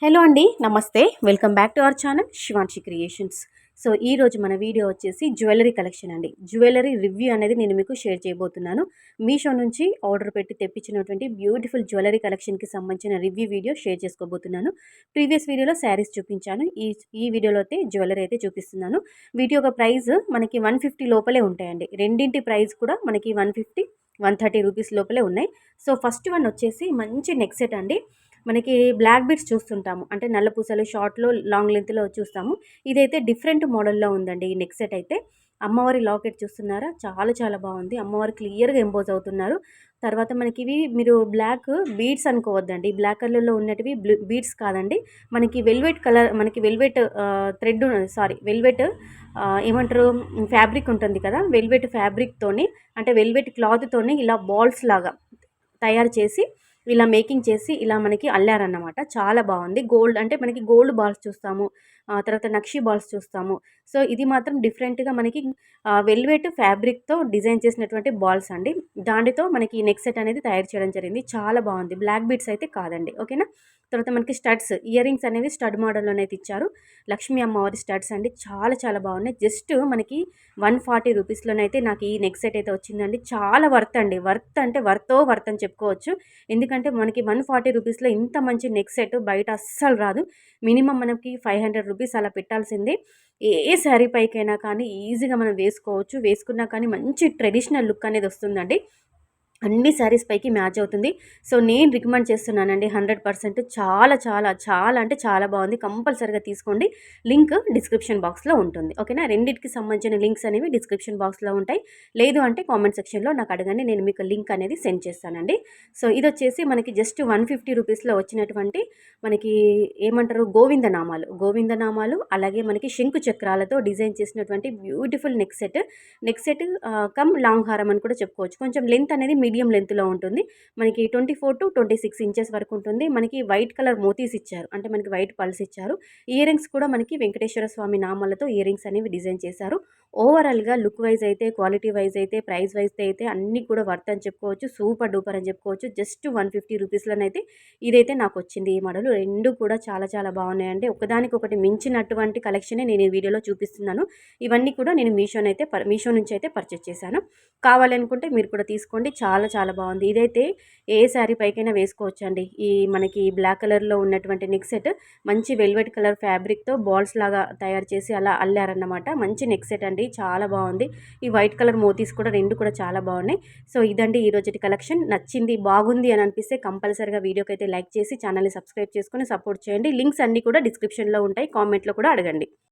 Hello అండి, నమస్తే. Welcome back to our channel Shivanshi creations. So ఈరోజు మన వీడియో వచ్చేసి జ్యువెలరీ కలెక్షన్ అండి. జ్యువెలరీ రివ్యూ అనేది నేను మీకు షేర్ చేయబోతున్నాను. మీషో నుంచి ఆర్డర్ పెట్టి తెప్పించినటువంటి బ్యూటిఫుల్ జ్యువెలరీ కలెక్షన్కి సంబంధించిన రివ్యూ వీడియో షేర్ చేసుకోబోతున్నాను. ప్రీవియస్ వీడియోలో శారీస్ చూపించాను. ఈ వీడియోలో అయితే జ్యువెలరీ అయితే చూపిస్తున్నాను. వీటి యొక్క ప్రైస్ మనకి 150 లోపలే ఉంటాయండి. రెండింటి ప్రైస్ కూడా మనకి 150, 130 రూపీస్ లోపలే ఉన్నాయి. సో ఫస్ట్ వన్ వచ్చేసి మంచి నెక్ సెట్ అండి. మనకి బ్లాక్ బీడ్స్ చూస్తుంటాము, అంటే నల్ల పూసలు షార్ట్లో లాంగ్ లెంత్లో చూస్తాము. ఇదైతే డిఫరెంట్ మోడల్లో ఉందండి. ఈ నెక్ సెట్ అయితే అమ్మవారి లాకెట్ చూస్తున్నారా, చాలా చాలా బాగుంది. అమ్మవారు క్లియర్గా ఎంపోజ్ అవుతున్నారు. తర్వాత మనకి ఇవి మీరు బ్లాక్ బీడ్స్ అనుకోవద్దండి. బ్లాక్ కలర్లో ఉన్నటివి బీడ్స్ కాదండి. మనకి వెల్వెట్ కలర్, మనకి వెల్వెట్ థ్రెడ్, వెల్వెట్ ఏమంటారు, ఫ్యాబ్రిక్ ఉంటుంది కదా, వెల్వెట్ ఫ్యాబ్రిక్తోని, అంటే వెల్వెట్ క్లాత్తోని ఇలా బాల్స్ లాగా తయారు చేసి, ఇలా మేకింగ్ చేసి ఇలా మనకి అల్లారన్నమాట. చాలా బాగుంది. గోల్డ్ అంటే మనకి గోల్డ్ బాల్స్ చూస్తాము, తర్వాత నక్షి బాల్స్ చూస్తాము. సో ఇది మాత్రం డిఫరెంట్గా మనకి వెల్వెట్ ఫ్యాబ్రిక్తో డిజైన్ చేసినటువంటి బాల్స్ అండి. దానితో మనకి నెక్ సెట్ అనేది తయారు చేయడం జరిగింది. చాలా బాగుంది. బ్లాక్ బీడ్స్ అయితే కాదండి, ఓకేనా. తర్వాత మనకి స్టడ్స్, ఇయర్ రింగ్స్ అనేవి స్టడ్ మోడల్లోనైతే ఇచ్చారు. లక్ష్మీ అమ్మవారి స్టడ్స్ అండి, చాలా చాలా బాగున్నాయి. జస్ట్ మనకి 140 రూపీస్లోనైతే నాకు ఈ నెక్ సెట్ అయితే వచ్చిందండి. చాలా వర్త్ అండి. వర్త్ అంటే వర్త్ అని చెప్పుకోవచ్చు. ఎందుకంటే మనకి 140 రూపీస్లో ఇంత మంచి నెక్ సెట్ బయట అస్సలు రాదు. మినిమం మనకి 500 రూపీస్ అలా పెట్టాల్సిందే. ఏ శారీ పైకైనా కానీ ఈజీగా మనం వేసుకోవచ్చు. వేసుకున్నా కానీ మంచి ట్రెడిషనల్ లుక్ అనేది వస్తుందండి. అన్ని శారీస్ పైకి మ్యాచ్ అవుతుంది. సో నేను రికమెండ్ చేస్తున్నానండి 100%. చాలా చాలా చాలా అంటే చాలా బాగుంది. కంపల్సరీగా తీసుకోండి. లింక్ డిస్క్రిప్షన్ బాక్స్లో ఉంటుంది, ఓకేనా. రెండింటికి సంబంధించిన లింక్స్ అనేవి డిస్క్రిప్షన్ బాక్స్లో ఉంటాయి. లేదు అంటే కామెంట్ సెక్షన్లో నాకు అడగండి, నేను మీకు లింక్ అనేది సెండ్ చేస్తానండి. సో ఇది వచ్చేసి మనకి జస్ట్ 150 రూపీస్లో వచ్చినటువంటి మనకి ఏమంటారు, గోవిందనామాలు, అలాగే మనకి శంకు చక్రాలతో డిజైన్ చేసినటువంటి beautiful neck set. Come long హారం అని కూడా చెప్పుకోవచ్చు. కొంచెం లెంత్ అనేది మీడియం లెంత్లో ఉంటుంది. మనకి 24 to 26 ఇంచెస్ వరకు ఉంటుంది. మనకి వైట్ కలర్ మోతీస్ ఇచ్చారు, అంటే మనకి వైట్ పల్స్ ఇచ్చారు. ఇయర్ రింగ్స్ కూడా మనకి వెంకటేశ్వర స్వామి నామాలతో ఇయర్ రింగ్స్ అనేవి డిజైన్ చేశారు. ఓవరాల్గా లుక్ వైజ్ అయితే, క్వాలిటీ వైజ్ అయితే, ప్రైస్ వైజ్ అయితే అన్నీ కూడా వర్త్ అని చెప్పుకోవచ్చు. సూపర్ డూపర్ అని చెప్పుకోవచ్చు. జస్ట్ 150 రూపీస్లోనైతే ఇదైతే నాకు వచ్చింది. ఈ మోడల్ రెండు కూడా చాలా చాలా బాగున్నాయండి. ఒకదానికొకటి మించినటువంటి కలెక్షనే నేను ఈ వీడియోలో చూపిస్తున్నాను. ఇవన్నీ కూడా నేను మీషో నుంచి అయితే పర్చేస్ చేశాను. కావాలనుకుంటే మీరు కూడా తీసుకోండి. చాలా చాలా బాగుంది. ఇదైతే ఏ శారీ పైకైనా వేసుకోవచ్చండి. ఈ మనకి బ్లాక్ కలర్లో ఉన్నటువంటి నెక్ సెట్ మంచి వెల్వెట్ కలర్ ఫ్యాబ్రిక్తో బాల్స్ లాగా తయారు చేసి అలా అల్లారన్నమాట. మంచి నెక్ సెట్ అండి, చాలా బాగుంది. ఈ వైట్ కలర్ మోతీస్ కూడా రెండు కూడా చాలా బాగున్నాయి. సో ఇదండి ఈ రోజుటి కలెక్షన్. నచ్చింది, బాగుంది అని అనిపిస్తే కంపల్సరీగా వీడియోకి అయితే లైక్ చేసి ఛానల్ని సబ్స్క్రైబ్ చేసుకొని సపోర్ట్ చేయండి. లింక్స్ అన్నీ కూడా డిస్క్రిప్షన్లో ఉంటాయి. కామెంట్లో కూడా అడగండి.